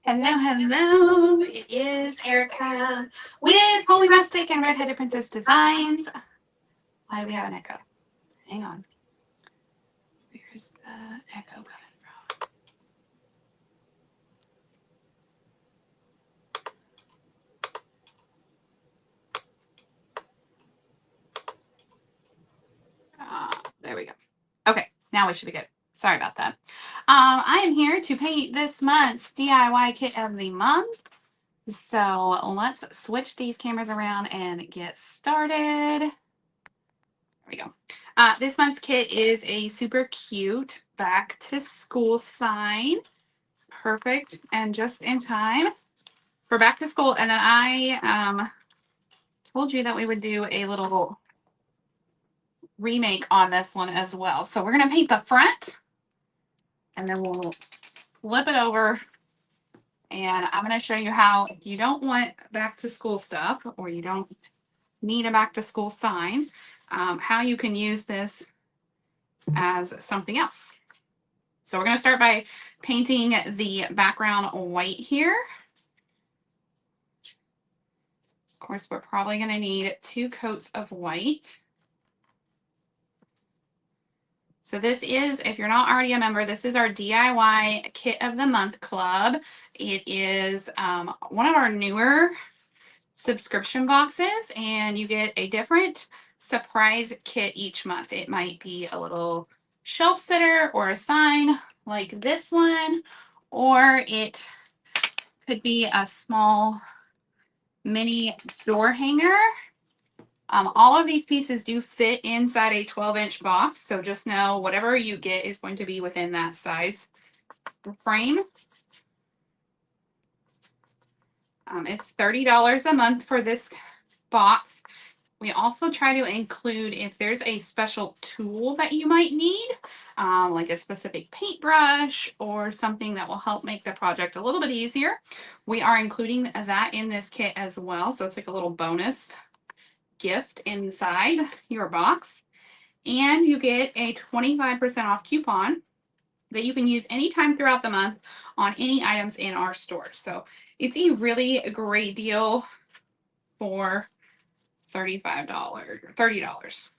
Hello, hello. It is Erica with Holy Rustic and Redheaded Princess Designs. Why do we have an echo? Hang on. Where's the echo coming from? There we go. Okay, now we should be good. Sorry about that. I am here to paint this month's DIY kit of the month. So let's switch these cameras around and get started. There we go. This month's kit is a super cute back to school sign. Perfect and just in time for back to school. And then I told you that we would do a little remake on this one as well. So we're going to paint the front and then we'll flip it over. And I'm going to show you how, if you don't want back to school stuff or you don't need a back to school sign, how you can use this as something else. So we're going to start by painting the background white here. Of course, we're probably going to need 2 coats of white. So this is, if you're not already a member, this is our DIY Kit of the Month Club. It is one of our newer subscription boxes, and you get a different surprise kit each month. It might be a little shelf sitter or a sign like this one, or it could be a small mini door hanger. All of these pieces do fit inside a 12-inch box, so just know whatever you get is going to be within that size frame. It's $30 a month for this box. We also try to include, if there's a special tool that you might need, like a specific paintbrush or something that will help make the project a little bit easier, we are including that in this kit as well. So it's like a little bonus gift inside your box. And you get a 25% off coupon that you can use anytime throughout the month on any items in our store. So it's a really great deal for $35 or $30.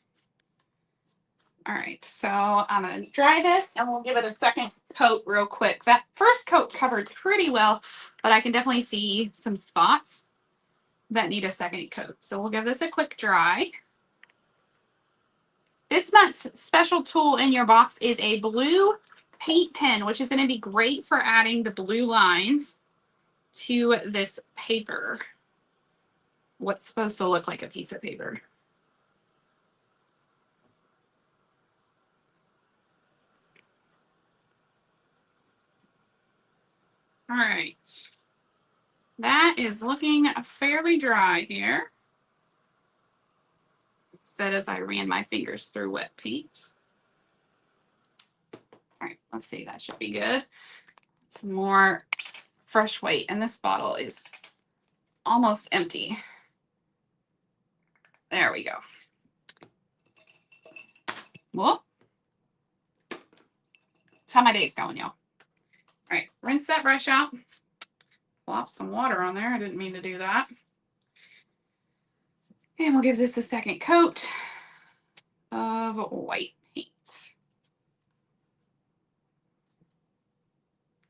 All right, so I'm going to dry this and we'll give it a second coat real quick. That first coat covered pretty well, but I can definitely see some spots that need a second coat. So we'll give this a quick dry. This month's special tool in your box is a blue paint pen, which is going to be great for adding the blue lines to this paper. What's supposed to look like a piece of paper. All right. That is looking fairly dry here. Said as I ran my fingers through wet paint. All right, let's see, that should be good. Some more fresh white, and this bottle is almost empty. There we go. Whoop. That's how my day's going, y'all. All right, rinse that brush out. Plop some water on there. I didn't mean to do that. And we'll give this a second coat of white paint.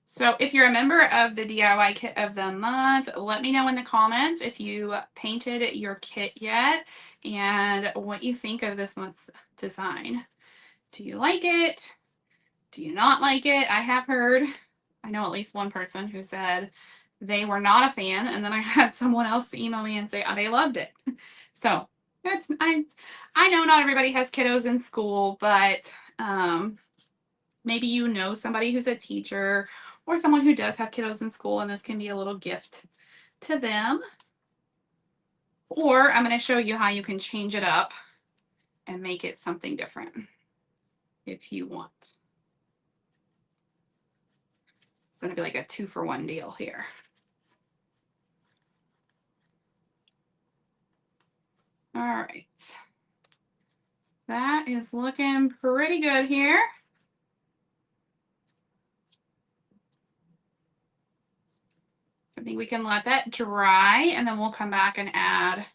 So if you're a member of the DIY Kit of the Month, let me know in the comments if you painted your kit yet and what you think of this month's design. Do you like it? Do you not like it? I have heard, I know at least one person who said they were not a fan, and then I had someone else email me and say, oh, they loved it. So that's, I know not everybody has kiddos in school, but maybe you know somebody who's a teacher or someone who does have kiddos in school, and this can be a little gift to them. Or I'm going to show you how you can change it up and make it something different if you want. It's going to be like a 2-for-1 deal here. All right. That is looking pretty good here. I think we can let that dry and then we'll come back and add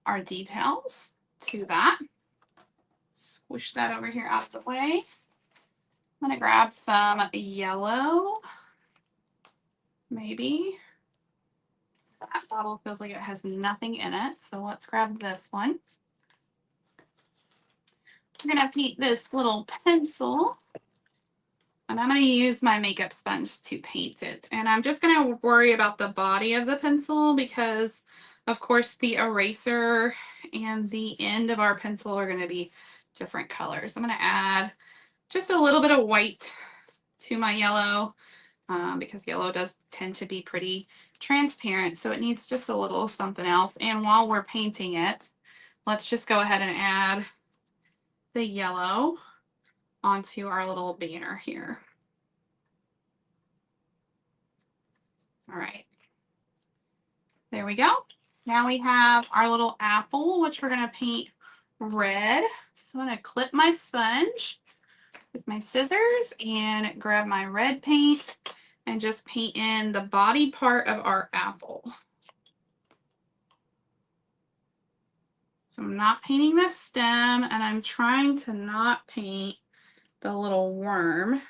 our details to that. Squish that over here out of the way. I'm gonna grab some yellow, maybe. That bottle feels like it has nothing in it, so let's grab this one. We're gonna paint this little pencil, and I'm gonna use my makeup sponge to paint it. And I'm just gonna worry about the body of the pencil because, of course, the eraser and the end of our pencil are gonna be different colors. I'm gonna add just a little bit of white to my yellow because yellow does tend to be pretty transparent, so it needs just a little something else. And while we're painting it, let's just go ahead and add the yellow onto our little banner here. All right, there we go. Now we have our little apple, which we're gonna paint red. So I'm gonna clip my sponge with my scissors and grab my red paint and just paint in the body part of our apple. So I'm not painting the stem, and I'm trying to not paint the little worm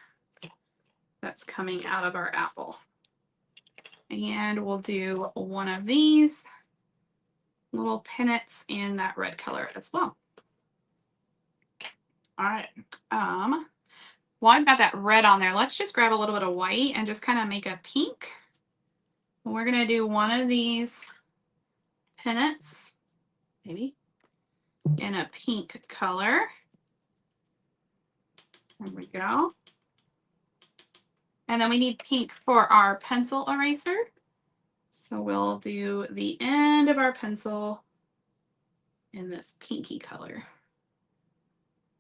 that's coming out of our apple. And we'll do one of these little pennants in that red color as well. All right. Well, I've got that red on there. Let's just grab a little bit of white and just kind of make a pink. And we're going to do one of these pennants, maybe, in a pink color. There we go. And then we need pink for our pencil eraser. So we'll do the end of our pencil in this pinky color.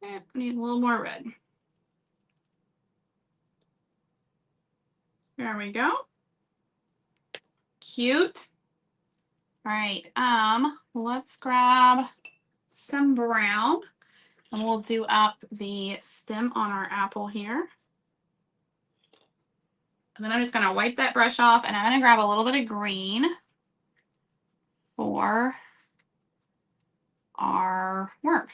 And need a little more red. There we go. Cute. All right, let's grab some brown and we'll do up the stem on our apple here. And then I'm just gonna wipe that brush off and I'm gonna grab a little bit of green for our worm.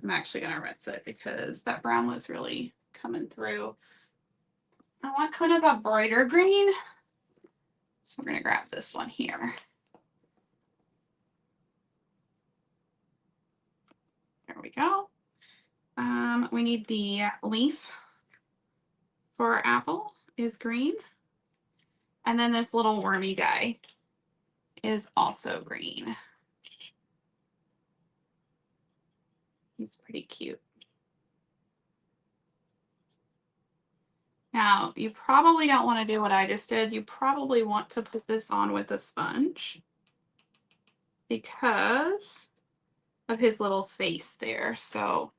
I'm actually gonna rinse it because that brown was really coming through. I want kind of a brighter green. So we're gonna grab this one here. There we go. We need the leaf for our apple is green. And then this little wormy guy is also green. He's pretty cute. Now, you probably don't want to do what I just did. You probably want to put this on with a sponge because of his little face there. So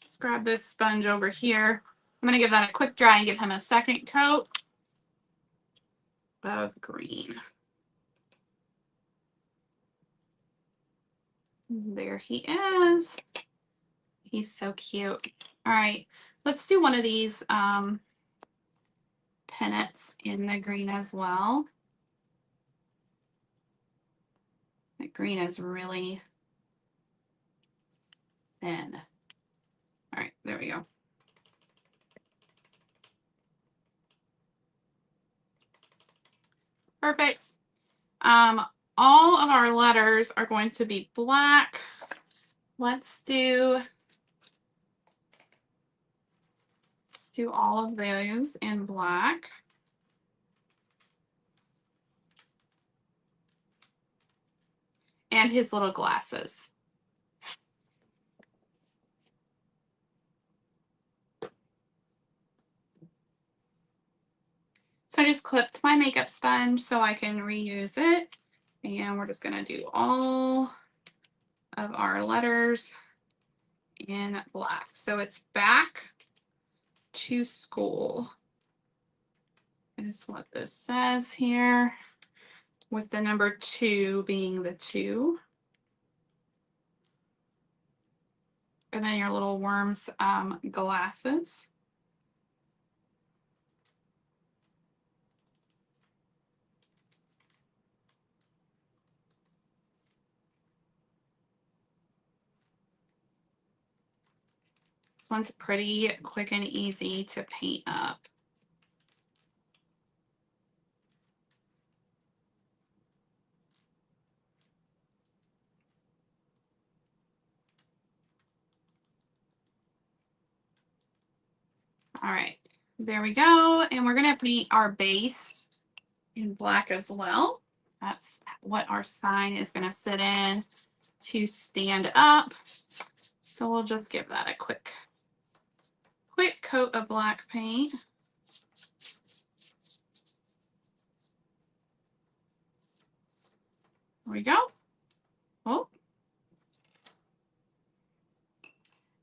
just grab this sponge over here. I'm going to give that a quick dry and give him a second coat of green. There he is. He's so cute. All right, let's do one of these pennants in the green as well. The green is really thin. All right, there we go. Perfect. All of our letters are going to be black. Let's do all of those in black. And his little glasses. So I just clipped my makeup sponge so I can reuse it. And we're just gonna do all of our letters in black. So it's back to school is what this says here, with the number 2 being the 2. And then your little worm's glasses. one's pretty quick and easy to paint up. All right, there we go. And we're gonna paint our base in black as well. That's what our sign is gonna sit in to stand up. So we'll just give that a quick coat of black paint. There we go. Oh.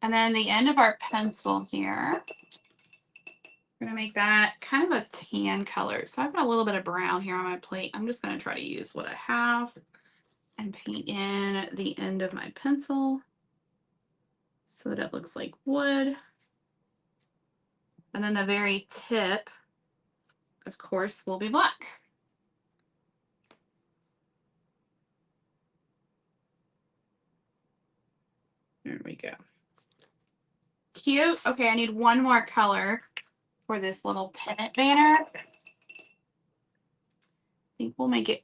And then the end of our pencil here, we're gonna make that kind of a tan color. So I've got a little bit of brown here on my plate. I'm just gonna try to use what I have and paint in the end of my pencil so that it looks like wood. And then the very tip, of course, will be black. There we go. Cute. Okay, I need one more color for this little pennant banner. I think we'll make it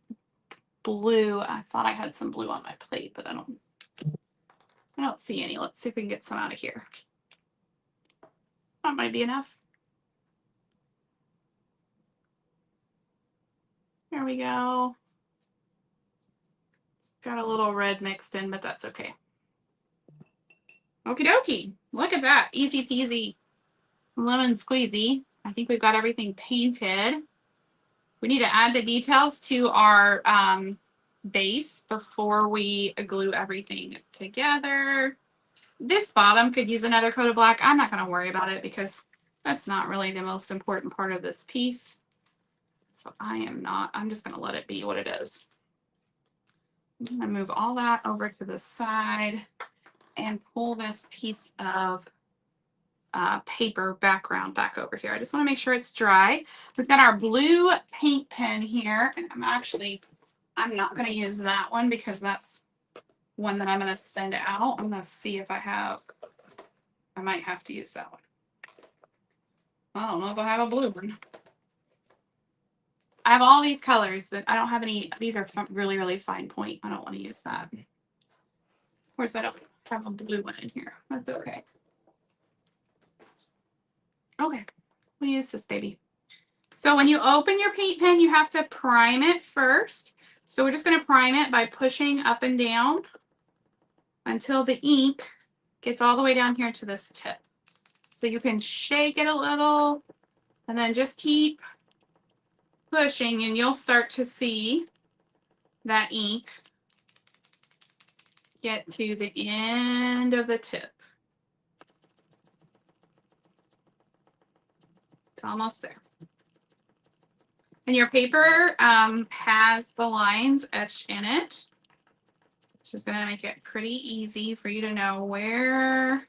blue. I thought I had some blue on my plate, but I don't see any. Let's see if we can get some out of here. That might be enough. There we go. Got a little red mixed in, but that's okay. Okie dokie. Look at that. Easy peasy lemon squeezy. I think we've got everything painted. We need to add the details to our base before we glue everything together. This bottom could use another coat of black. I'm not going to worry about it because that's not really the most important part of this piece. So I'm just going to let it be what it is. I'm going to move all that over to the side and pull this piece of paper background back over here. I just want to make sure it's dry. We've got our blue paint pen here, and I'm not going to use that one because that's one that I'm going to send out. I'm going to see if I might have to use that one. I don't know if I have a blue one. I have all these colors, but I don't have any. These are really, really fine point. I don't want to use that. Of course, I don't have a blue one in here. That's okay. Okay, we'll use this baby. So when you open your paint pen, you have to prime it first. So we're just going to prime it by pushing up and down until the ink gets all the way down here to this tip. So you can shake it a little and then just keep pushing and you'll start to see that ink get to the end of the tip. It's almost there. And your paper has the lines etched in it, which is going to make it pretty easy for you to know where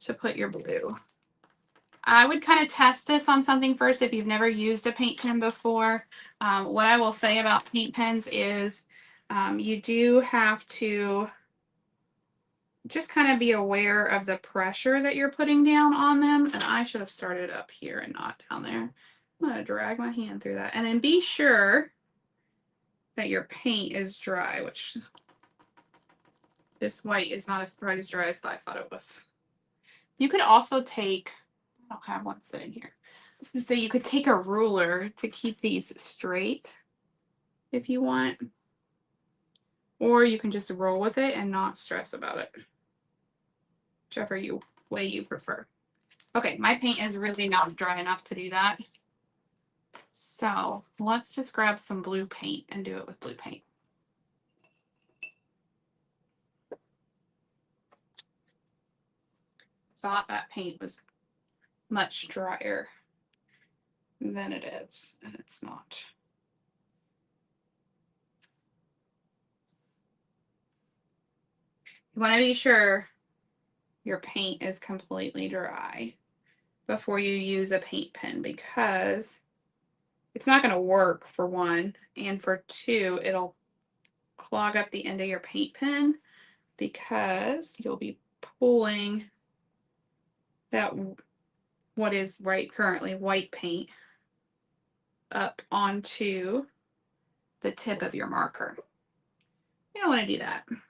to put your blue. I would kind of test this on something first if you've never used a paint pen before. What I will say about paint pens is you do have to just kind of be aware of the pressure that you're putting down on them. And I should have started up here and not down there. I'm going to drag my hand through that. And then be sure that your paint is dry, which this white is not as bright as dry as I thought it was. You could also take, I don't have one sitting here. I was going to say you could take a ruler to keep these straight if you want. Or you can just roll with it and not stress about it. Whichever way you prefer. Okay, my paint is really not dry enough to do that. So let's just grab some blue paint and do it with blue paint. Thought that paint was much drier than it is, and it's not. You want to be sure your paint is completely dry before you use a paint pen because it's not going to work for one, and for two, it'll clog up the end of your paint pen because you'll be pulling that what is currently white paint up onto the tip of your marker. You don't want to do that. I'm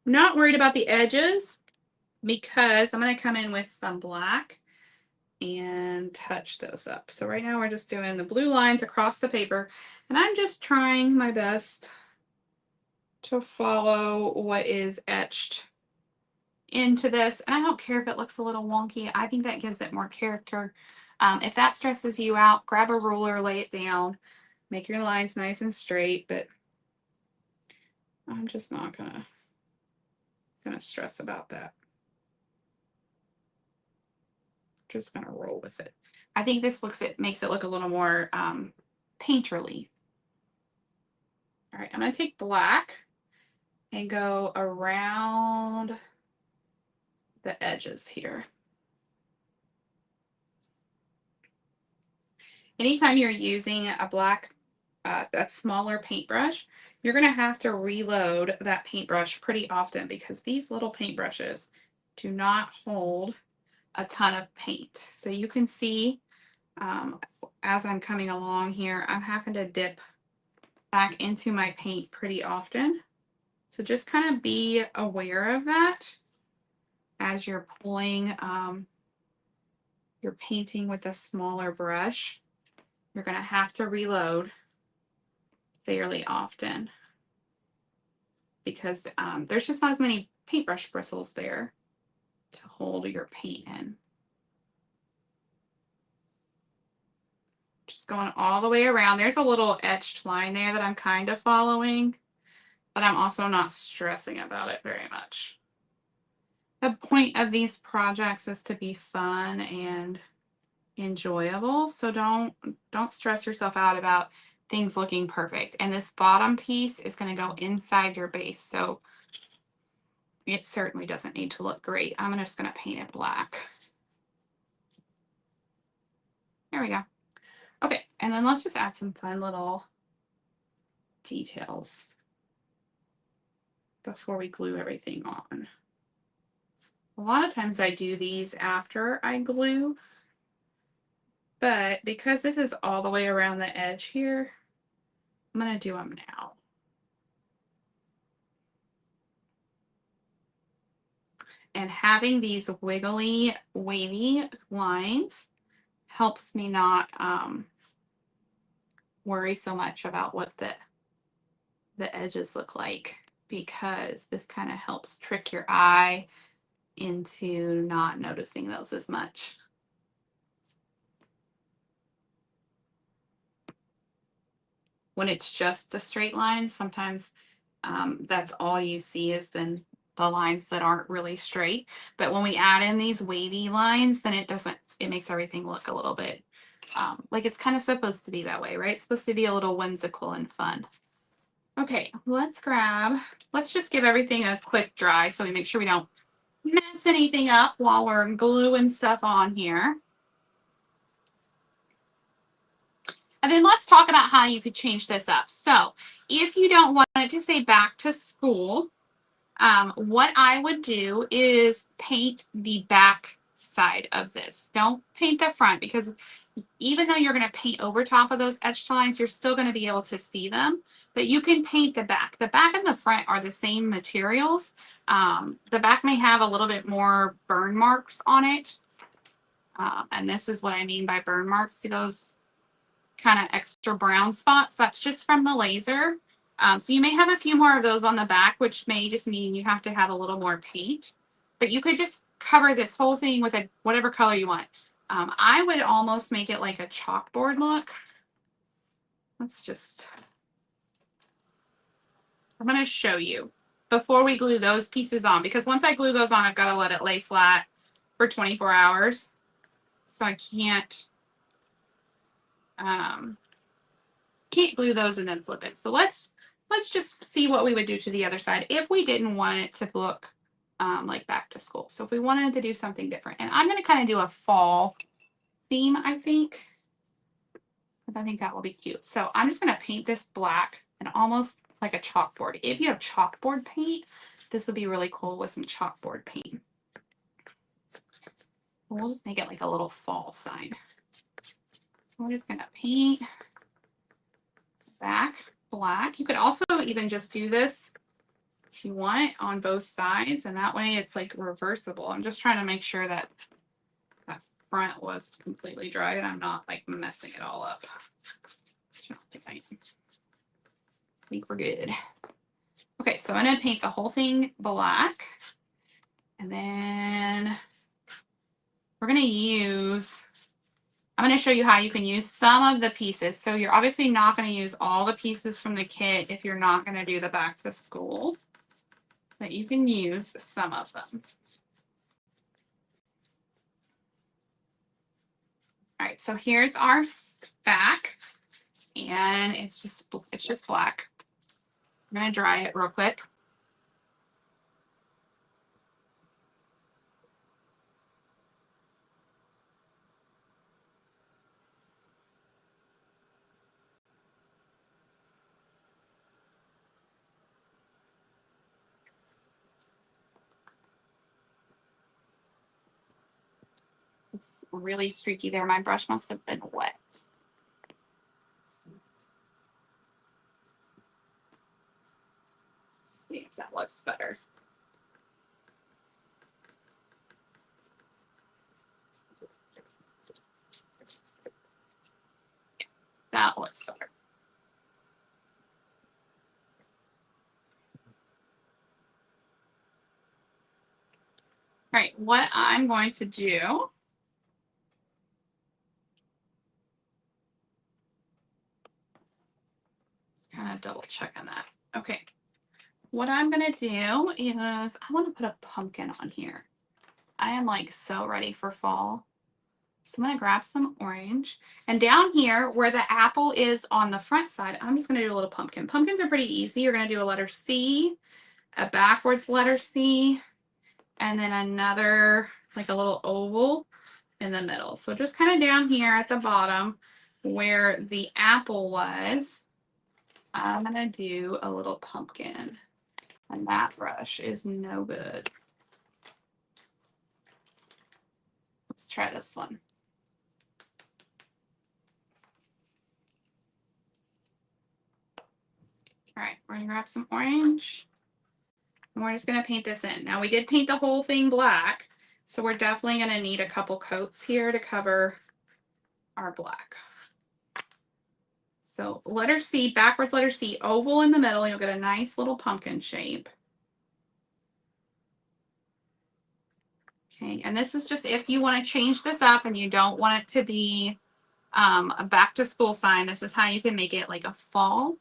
not worried about the edges because I'm going to come in with some black and touch those up. So right now we're just doing the blue lines across the paper, and I'm just trying my best to follow what is etched into this. And I don't care if it looks a little wonky. I think that gives it more character. If that stresses you out, grab a ruler, lay it down, make your lines nice and straight, but I'm just not gonna stress about that. Just gonna roll with it. I think this makes it look a little more painterly. All right, I'm gonna take black and go around the edges here. Anytime you're using a black, that smaller paintbrush, you're going to have to reload that paintbrush pretty often because these little paintbrushes do not hold a ton of paint. So you can see as I'm coming along here, I'm having to dip back into my paint pretty often. So just kind of be aware of that as you're pulling, you're painting with a smaller brush. You're going to have to reload fairly often because there's just not as many paintbrush bristles there to hold your paint in. Just going all the way around. There's a little etched line there that I'm kind of following, but I'm also not stressing about it very much. The point of these projects is to be fun and enjoyable, so don't stress yourself out about things looking perfect. And this bottom piece is going to go inside your base, so it certainly doesn't need to look great. I'm just going to paint it black. There we go. Okay, and then let's just add some fun little details before we glue everything on. A lot of times I do these after I glue, but because this is all the way around the edge here, I'm going to do them now. And having these wiggly, wavy lines helps me not worry so much about what the edges look like, because this kind of helps trick your eye into not noticing those as much. When it's just the straight lines, sometimes that's all you see is then the lines that aren't really straight. But when we add in these wavy lines, then it makes everything look a little bit like it's kind of supposed to be that way, right? It's supposed to be a little whimsical and fun. Okay, let's just give everything a quick dry so we make sure we don't mess anything up while we're gluing stuff on here. And then let's talk about how you could change this up. So if you don't want it to say back to school, what I would do is paint the back side of this. Don't paint the front, because even though you're going to paint over top of those etched lines, you're still going to be able to see them. But you can paint the back. The back and the front are the same materials. The back may have a little bit more burn marks on it. And this is what I mean by burn marks. See those kind of extra brown spots? That's just from the laser. So you may have a few more of those on the back, which may just mean you have to have a little more paint. But you could just cover this whole thing with whatever color you want. I would almost make it like a chalkboard look. I'm going to show you before we glue those pieces on, because once I glue those on, I've got to let it lay flat for 24 hours. So I can't glue those and then flip it. So let's just see what we would do to the other side if we didn't want it to look like back to school. So if we wanted to do something different, and I'm going to kind of do a fall theme, I think, because I think that will be cute. So I'm just going to paint this black and almost like a chalkboard. If you have chalkboard paint, this would be really cool with some chalkboard paint. We'll just make it like a little fall sign. So we're just gonna paint back black. You could also even just do this if you want on both sides, and that way it's like reversible. I'm just trying to make sure that that front was completely dry and I'm not like messing it all up. I don't think I am. I think we're good. Okay, so I'm gonna paint the whole thing black, and then we're gonna use, I'm going to show you how you can use some of the pieces. So you're obviously not going to use all the pieces from the kit if you're not going to do the back to school, but you can use some of them. All right, so here's our back, and it's just black. I'm going to dry it real quick. It's really streaky there. My brush must have been wet. Let's see if that looks better. That looks better. All right, what I'm going to do is kind of double check on that. Okay, what I'm gonna do is I want to put a pumpkin on here. I am like so ready for fall. So I'm gonna grab some orange, and down here where the apple is on the front side, I'm just gonna do a little pumpkin. Pumpkins are pretty easy. You're gonna do a letter C, a backwards letter C, and then another like a little oval in the middle. So just kind of down here at the bottom where the apple was, I'm gonna do a little pumpkin. And that brush is no good. Let's try this one. All right, we're gonna grab some orange. And we're just gonna paint this in. Now we did paint the whole thing black, so we're definitely gonna need a couple coats here to cover our black. So letter C, backwards letter C, oval in the middle, you'll get a nice little pumpkin shape. Okay, and this is just if you want to change this up and you don't want it to be a back to school sign, this is how you can make it like a fall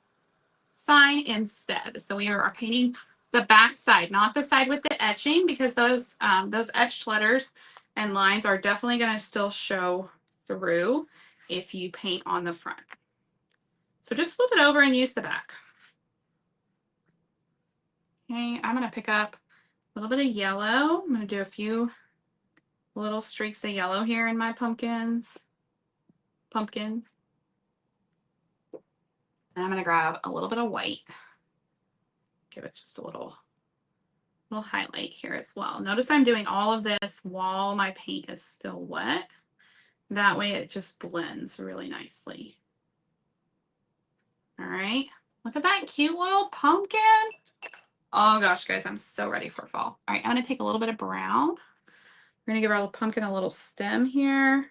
sign instead. So we are painting the back side, not the side with the etching, because those etched letters and lines are definitely going to still show through if you paint on the front. So just flip it over and use the back. Okay, I'm going to pick up a little bit of yellow. I'm going to do a few little streaks of yellow here in my pumpkin. And I'm going to grab a little bit of white. Give it just a little highlight here as well. Notice I'm doing all of this while my paint is still wet. That way it just blends really nicely. All right, look at that cute little pumpkin. Oh gosh, guys, I'm so ready for fall. All right, I'm gonna take a little bit of brown. We're gonna give our pumpkin a little stem here.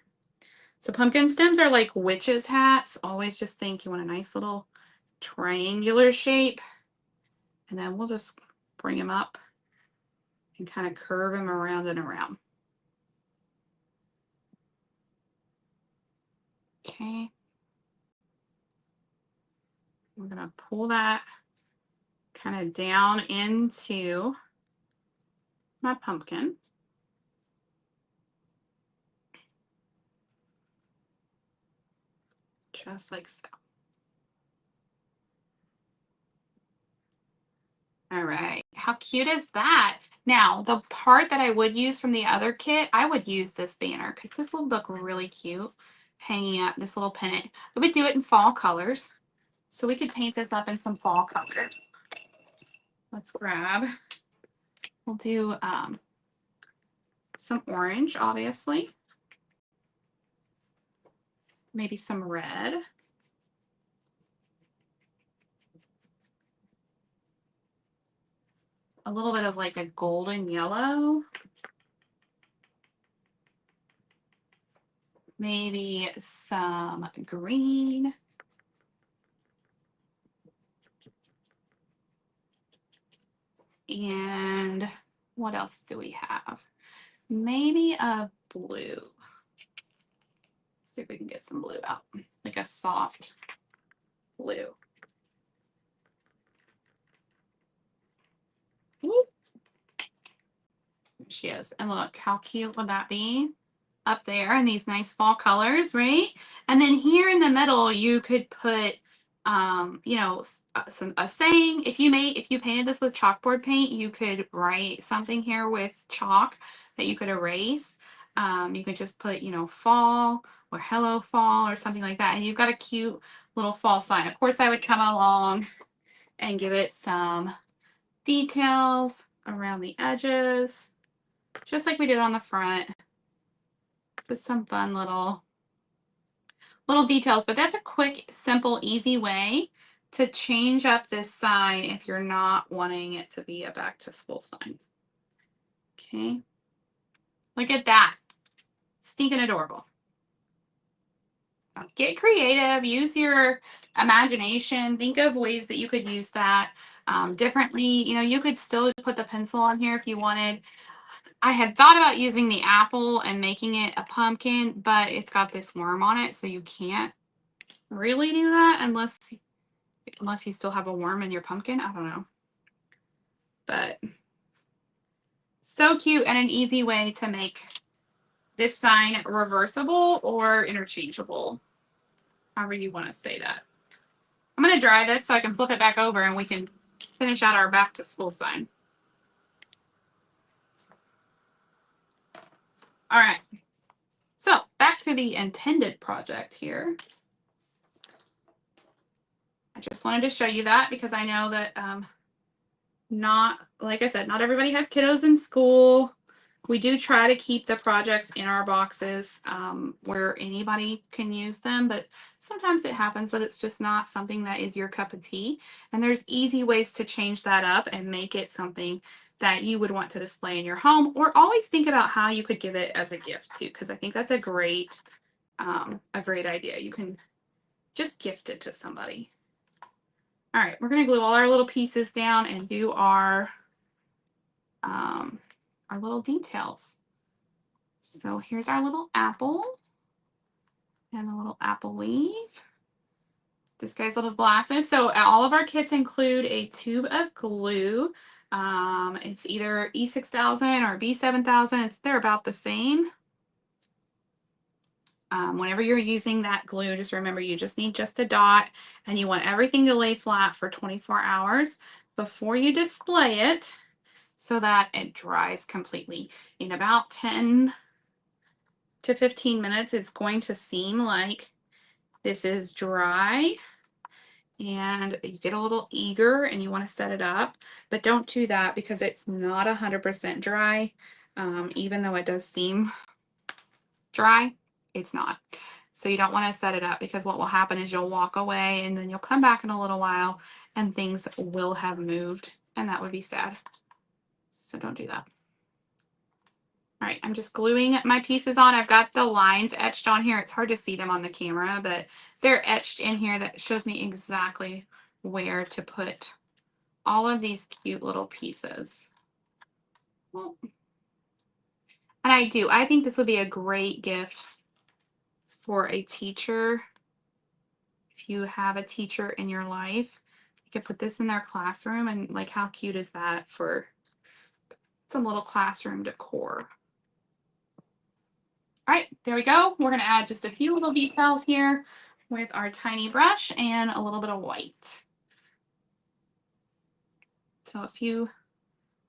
So pumpkin stems are like witches' hats. Always just think you want a nice little triangular shape. And then we'll just bring them up and kind of curve them around and around. Okay. I'm going to pull that kind of down into my pumpkin. Just like so. All right. How cute is that? Now, the part that I would use from the other kit, I would use this banner because this will look really cute hanging up, this little pennant. I would do it in fall colors. So we could paint this up in some fall color. Let's grab, we'll do some orange, obviously. Maybe some red. A little bit of like a golden yellow. Maybe some green. And what else do we have? Maybe a blue. Let's see if we can get some blue out, like a soft blue. Whoop. There she is. And look, how cute would that be? Up there in these nice fall colors, right? And then here in the middle, you could put, you know, a saying. If you painted this with chalkboard paint, you could write something here with chalk that you could erase. You could just put, you know, fall or hello fall or something like that. And you've got a cute little fall sign. Of course, I would come along and give it some details around the edges, just like we did on the front. Just some fun little details, but that's a quick, simple, easy way to change up this sign if you're not wanting it to be a back to school sign. Okay. Look at that. Stinking adorable. Get creative, use your imagination, think of ways that you could use that differently. You know, you could still put the pencil on here if you wanted. I had thought about using the apple and making it a pumpkin, but it's got this worm on it, so you can't really do that unless you still have a worm in your pumpkin. I don't know. But so cute and an easy way to make this sign reversible or interchangeable, however you want to say that. I'm going to dry this so I can flip it back over and we can finish out our back to school sign. All right. So back to the intended project here. I just wanted to show you that because I know that like I said, not everybody has kiddos in school. We do try to keep the projects in our boxes where anybody can use them, but sometimes it happens that it's just not something that is your cup of tea. And there's easy ways to change that up and make it something that you would want to display in your home, or always think about how you could give it as a gift too, because I think that's a great idea. You can just gift it to somebody. All right, we're going to glue all our little pieces down and do our little details. So here's our little apple and the little apple leaf. This guy's little glasses. So all of our kits include a tube of glue. It's either E6000 or B7000. They're about the same. Whenever you're using that glue, just remember you just need just a dot, and you want everything to lay flat for 24 hours before you display it so that it dries completely. In about 10 to 15 minutes, it's going to seem like this is dry and you get a little eager and you want to set it up, but don't do that because it's not 100% dry. Even though it does seem dry, it's not. So you don't want to set it up because what will happen is you'll walk away and then you'll come back in a little while and things will have moved, and that would be sad. So don't do that. All right, I'm just gluing my pieces on. I've got the lines etched on here. It's hard to see them on the camera, but they're etched in here. That shows me exactly where to put all of these cute little pieces. Well, and I think this would be a great gift for a teacher. If you have a teacher in your life, you could put this in their classroom, and like, how cute is that for some little classroom decor? All right, there we go. We're going to add just a few little details here with our tiny brush and a little bit of white. So a few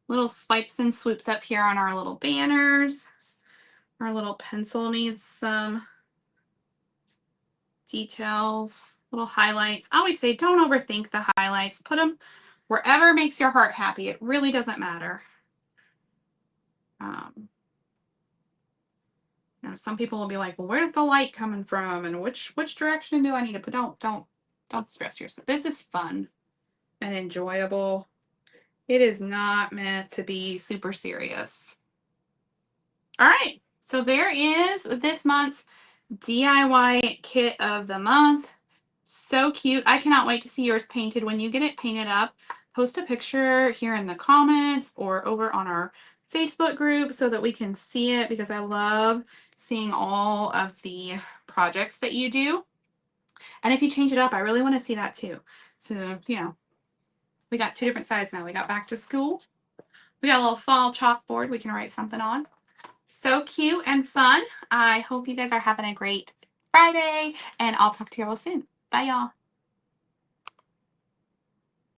little swipes and swoops up here on our little banners. Our little pencil needs some details, little highlights. I always say don't overthink the highlights. Put them wherever makes your heart happy. It really doesn't matter. some people will be like, well, where's the light coming from? And which direction do I need to put? Don't stress yourself. This is fun and enjoyable. It is not meant to be super serious. All right. So there is this month's DIY kit of the month. So cute. I cannot wait to see yours painted. When you get it painted up, post a picture here in the comments or over on our Facebook group so that we can see it, because I love seeing all of the projects that you do. And if you change it up, I really want to see that too. So, you know, we got two different sides now. We got back to school. We got a little fall chalkboard we can write something on. So cute and fun. I hope you guys are having a great Friday, and I'll talk to you all soon. Bye, y'all.